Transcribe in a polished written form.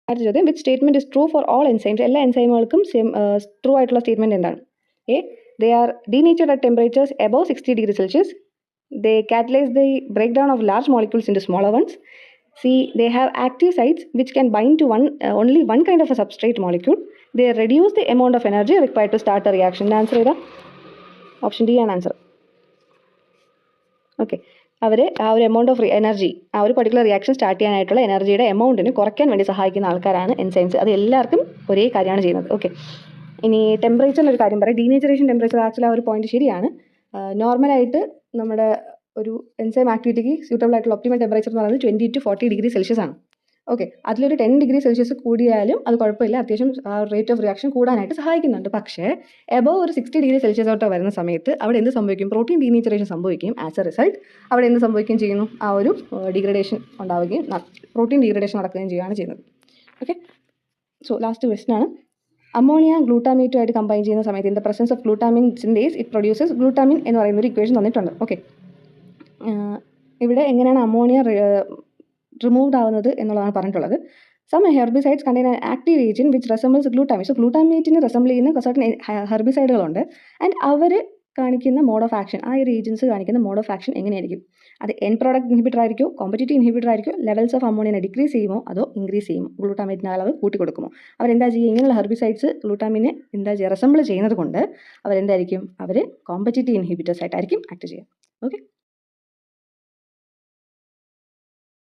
അടുത്ത ചോദ്യം, which statement is true for all enzymes? എല്ലാ എൻസൈമുകൾക്കും ട്രൂ ആയിട്ടുള്ള സ്റ്റേറ്റ്മെന്റ് എന്താണ്? A, they are denatured at temperatures above 60 degrees Celsius. They catalyze the breakdown of large molecules into smaller ones. C, they have active sites which can bind to only one kind of a substrate molecule. They reduce the amount of energy required to start a reaction. Answer is option D ആണ് answer. Okay, അവർ ആ ഒരു amount of energy, ആ ഒരു particular reaction start ചെയ്യാനായിട്ടുള്ള എനർജിയുടെ എമൗണ്ടിന് കുറയ്ക്കാൻ വേണ്ടി സഹായിക്കുന്ന ആൾക്കാരാണ് എൻസൈംസ്. അത് എല്ലാവർക്കും ഒരേ കാര്യമാണ് ചെയ്യുന്നത്. ഓക്കെ, ഇനി ടെമ്പറേച്ചറിൻ്റെ ഒരു കാര്യം പറയാം. ഡീനേച്ചറേഷൻ ടെമ്പറേച്ചർ ആക്ച്വലി ആ ഒരു പോയിന്റ് ശരിയാണ്. നോർമലായിട്ട് നമ്മുടെ ഒരു എൻസൈം ആക്ടിവിറ്റിക്ക് സ്യൂട്ടബിൾ ആയിട്ടുള്ള ഒപ്റ്റിമൽ ടെമ്പറേച്ചർ എന്ന് പറയുന്നത് 20 to 40 ഡിഗ്രി സെൽഷ്യസ് ആണ്. ഓക്കെ, അതിലൊരു 10 ഡിഗ്രി സെൽഷ്യസ് കൂടിയാലും അത് കുഴപ്പമില്ല, അത്യാവശ്യം റേറ്റ് ഓഫ് റിയാക്ഷൻ കൂടാനായിട്ട് സഹായിക്കുന്നുണ്ട്. പക്ഷേ എബവ് ഒരു 60 ഡിഗ്രി സെൽഷ്യസോട്ടോ വരുന്ന സമയത്ത് അവിടെ എന്ത് സംഭവിക്കും? പ്രോട്ടീൻ ഡീനേച്ചറേഷൻ സംഭവിക്കും. ആസ് എ റിസൾട്ട് അവിടെ എന്ത് സംഭവിക്കുകയും ചെയ്യുന്നു? ആ ഒരു ഡിഗ്രഡേഷൻ ഉണ്ടാവുകയും പ്രോട്ടീൻ ഡീഗ്രഡേഷൻ നടക്കുകയും ചെയ്യുകയാണ് ചെയ്യുന്നത്. ഓക്കെ, സോ ലാസ്റ്റ് ക്വസ്റ്റൻ ആണ്, അമോണിയ ഗ്ലൂട്ടാമേറ്റുമായിട്ട് കമ്പൈൻ ചെയ്യുന്ന സമയത്ത് in the presence of glutamine synthase it produces glutamine എന്ന് പറയുന്ന ഒരു ഇക്വേഷൻ തന്നിട്ടുണ്ട്. ഓക്കെ, ഇവിടെ എങ്ങനെയാണ് അമോണിയ റിമൂവ്ഡ് ആവുന്നത് എന്നുള്ളതാണ് പറഞ്ഞിട്ടുള്ളത്. Some herbicides contain an active agent which resembles glutamate. So ഗ്ലൂട്ടാമേറ്റിന് റെസംബിൾ ചെയ്യുന്ന സർട്ടൻ ഹെർബിസൈഡുകളുണ്ട്. ആൻഡ് അവർ കാണിക്കുന്ന മോഡ് ഓഫ് ആക്ഷൻ, ആ ഒരു ഏജൻസ് കാണിക്കുന്ന മോഡ് ഓഫ് ആക്ഷൻ എങ്ങനെയായിരിക്കും? അത് എൻ പ്രോഡക്റ്റ് ഇൻഹിബിറ്റർ ആയിരിക്കും, കോമ്പറ്റീറ്റീവ് ഇൻഹിബിറ്റർ ആയിരിക്കും, ലെവൽസ് ഓഫ് അമോണിയനെ ഡിക്രീസ് ചെയ്യുമോ അതോ ഇൻക്രീസ് ചെയ്യുമോ, ഗ്ലൂട്ടാമേറ്റിൻ്റെ അളവ് കൂട്ടി കൊടുക്കുമോ? അവരെന്താ ചെയ്യുക? ഇങ്ങനെയുള്ള ഹെർബിസൈഡ്സ് ഗ്ലൂട്ടാമിനെ എന്താ ചെയ്യുക? റെസംബിൾ ചെയ്യുന്നത് കൊണ്ട് അവരെന്തായിരിക്കും? അവർ കോമ്പറ്റീറ്റീവ് ഇൻഹിബിറ്റേഴ്സ് ആയിട്ടായിരിക്കും ആക്ട് ചെയ്യുക. ഓക്കെ.